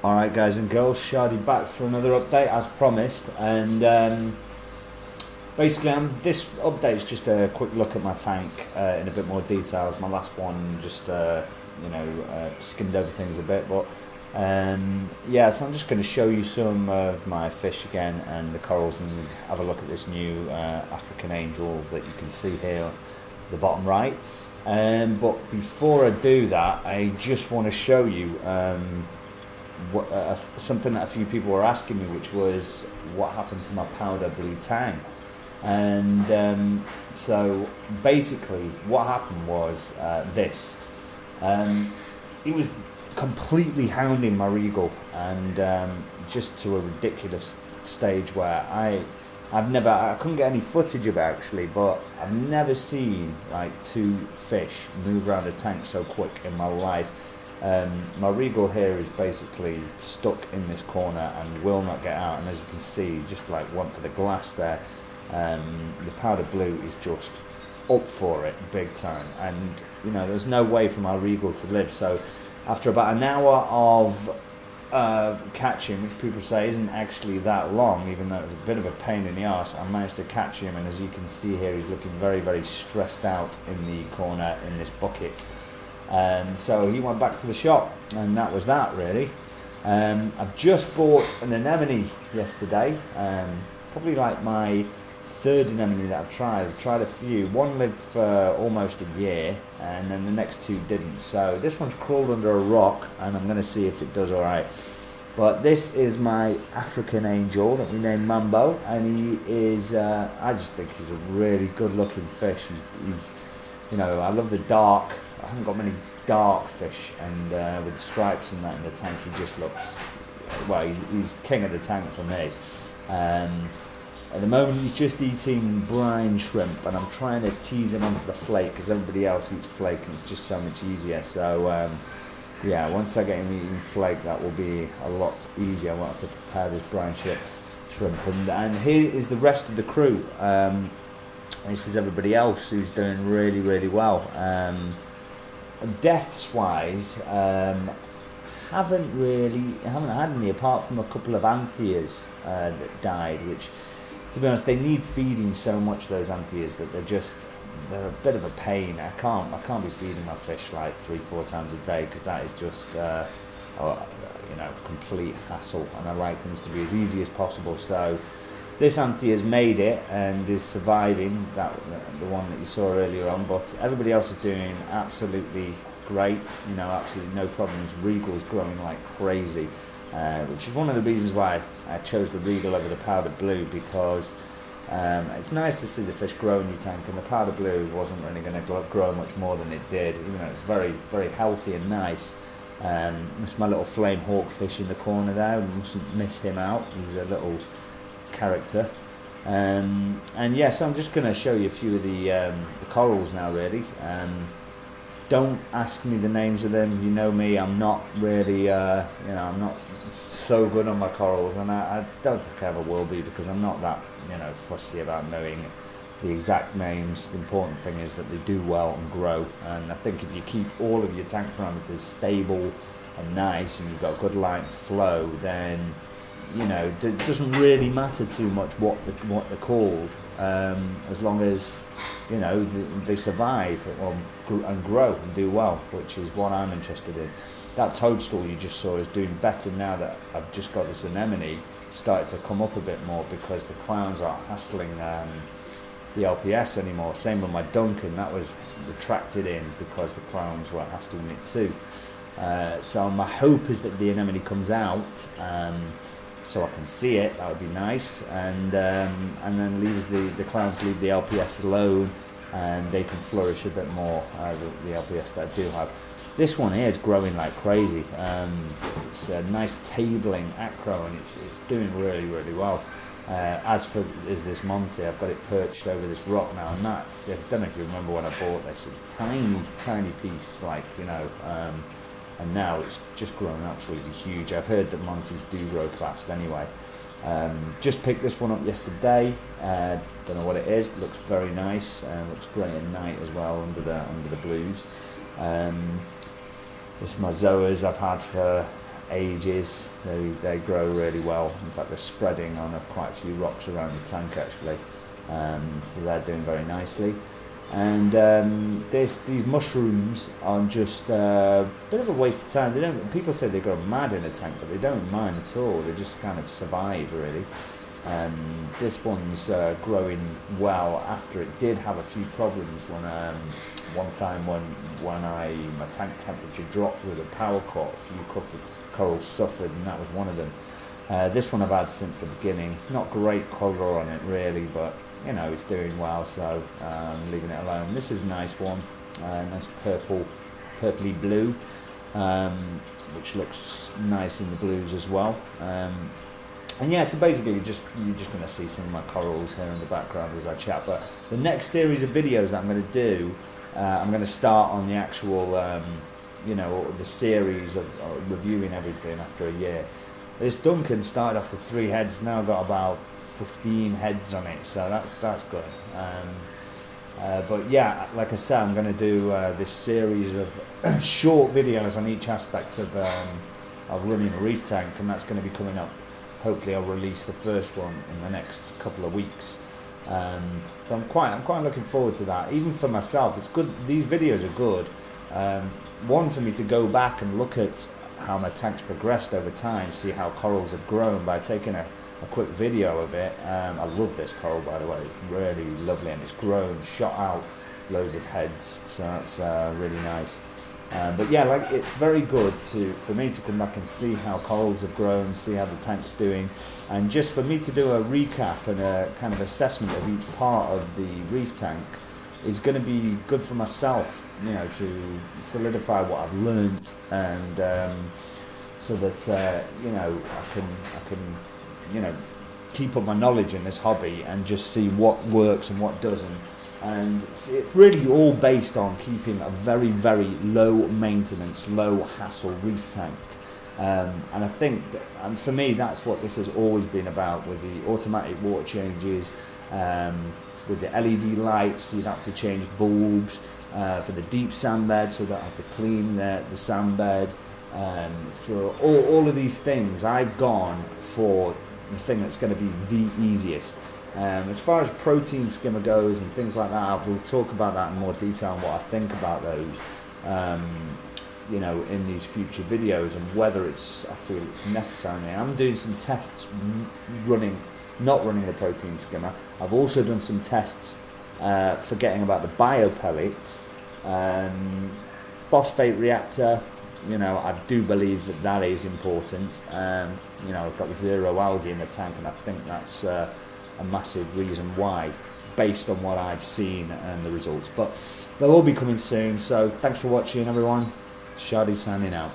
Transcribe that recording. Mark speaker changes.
Speaker 1: Alright guys and girls, Shardy back for another update as promised, and basically this update is just a quick look at my tank in a bit more detail. As my last one just skimmed over things a bit, but yeah, so I'm just going to show you some of my fish again and the corals, and have a look at this new African angel that you can see here at the bottom right. But before I do that, I just want to show you something that a few people were asking me, which was what happened to my powder blue tang. And so basically what happened was this. He was completely hounding my regal, and just to a ridiculous stage where I couldn't get any footage of it actually, but I've never seen like two fish move around a tank so quick in my life. My regal here is basically stuck in this corner and will not get out, and as you can see, just like went for the glass there. The powder blue is just up for it big time, and you know there's no way for my regal to live. So after about an hour of catching, which people say isn't actually that long, even though it's a bit of a pain in the arse, I managed to catch him, and as you can see here, he's looking very, very stressed out in the corner in this bucket. So he went back to the shop, and that was that really. I've just bought an anemone yesterday, probably like my third anemone that I've tried. I've tried a few. One lived for almost a year, and then the next two didn't. So this one's crawled under a rock, and I'm going to see if it does alright. But this is my African angel that we named Mambo, and he is, I just think he's a really good looking fish. He's you know, I love the dark. I haven't got many dark fish, and with the stripes and that in the tank, he just looks, well, he's the king of the tank for me. At the moment he's just eating brine shrimp, and I'm trying to tease him onto the flake because everybody else eats flake and it's just so much easier. So yeah, once I get him eating flake, that will be a lot easier. I won't have to prepare this brine shrimp. And here is the rest of the crew. This is everybody else who's doing really, really well. Deaths wise, haven't had any, apart from a couple of antheas that died, which, to be honest, they need feeding so much, those antheas, that they're a bit of a pain. I can't be feeding my fish like 3-4 times a day, because that is just you know, complete hassle, and I like things to be as easy as possible. So this anthea's made it and is surviving, the one that you saw earlier on, but everybody else is doing absolutely great, you know, absolutely no problems. Regal's growing like crazy, which is one of the reasons why I chose the regal over the powder blue, because it's nice to see the fish grow in your tank, and the powder blue wasn't really going to grow much more than it did, even though it's very, very healthy and nice. It's my little flame hawk fish in the corner there, we mustn't miss him out, he's a little character. And yes, I'm just going to show you a few of the corals now really. Don't ask me the names of them, you know me, I'm not really, you know, I'm not so good on my corals, and I don't think I ever will be, because I'm not that, you know, fussy about knowing the exact names. The important thing is that they do well and grow, and I think if you keep all of your tank parameters stable and nice, and you've got good light flow, then you know, it doesn't really matter too much what they're called, as long as, you know, they survive and grow and do well, which is what I'm interested in. That toadstool you just saw is doing better now that I've just got this anemone started to come up a bit more, because the clowns aren't hassling the LPS anymore. Same with my Duncan, that was retracted in because the clowns were hassling it too. So my hope is that the anemone comes out, so I can see it. That would be nice, and then leaves the clowns leave the LPS alone, and they can flourish a bit more. The LPS that I do have. This one here is growing like crazy. It's a nice tabling acro, and it's doing really, really well. As this Monty, I've got it perched over this rock now, and that, I don't know if you remember when I bought this, it was a tiny, tiny piece, like, you know. And now it's just grown absolutely huge. I've heard that Monties do grow fast anyway. Just picked this one up yesterday. Don't know what it is, but looks very nice. Looks great at night as well under the blues. This is my zoas I've had for ages. They grow really well. In fact, they're spreading on quite a few rocks around the tank actually, so they're doing very nicely. And these mushrooms are just a bit of a waste of time. People say they go mad in a tank, but they don't mind at all. They just kind of survive really. This one's growing well after it did have a few problems when one time when my tank temperature dropped with a power cut, a few corals suffered, and that was one of them. This one I've had since the beginning. Not great colour on it really, but you know, it's doing well, so leaving it alone. This is a nice one, nice purpley blue, which looks nice in the blues as well. And yeah, so basically you're just going to see some of my corals here in the background as I chat. But the next series of videos that I'm going to do, I'm going to start on the actual, you know, the series of reviewing everything after a year. This Duncan started off with 3 heads, now got about 15 heads on it, so that's good. But yeah, like I said, I'm going to do this series of short videos on each aspect of running a reef tank, and that's going to be coming up. Hopefully I'll release the first one in the next couple of weeks. So I'm quite looking forward to that. Even for myself, it's good. These videos are good. One, for me to go back and look at how my tank's progressed over time, see how corals have grown by taking a quick video of it. I love this coral, by the way. It's really lovely, and it's grown, shot out loads of heads, so that's really nice. But yeah, like, it's very good for me to come back and see how corals have grown, see how the tank's doing, and just for me to do a recap and a kind of assessment of each part of the reef tank is going to be good for myself, you know, to solidify what I've learnt, and so that you know, I can you know, keep up my knowledge in this hobby and just see what works and what doesn't. And it's really all based on keeping a very, very low maintenance, low hassle reef tank. And I think that, and for me, that's what this has always been about, with the automatic water changes, with the LED lights, so you don't have to change bulbs, for the deep sandbed, so you don't have to clean the sandbed. For all of these things, I've gone for the thing that's going to be the easiest. As far as protein skimmer goes and things like that, we'll talk about that in more detail and what I think about those, you know, in these future videos, and whether I feel it's necessary. I'm doing some tests not running the protein skimmer. I've also done some tests forgetting about the bio pellets, phosphate reactor. You know, I do believe that is important. You know, I've got the 0 algae in the tank, and I think that's a massive reason why, based on what I've seen and the results. But they'll all be coming soon, so thanks for watching everyone. Shadi signing out.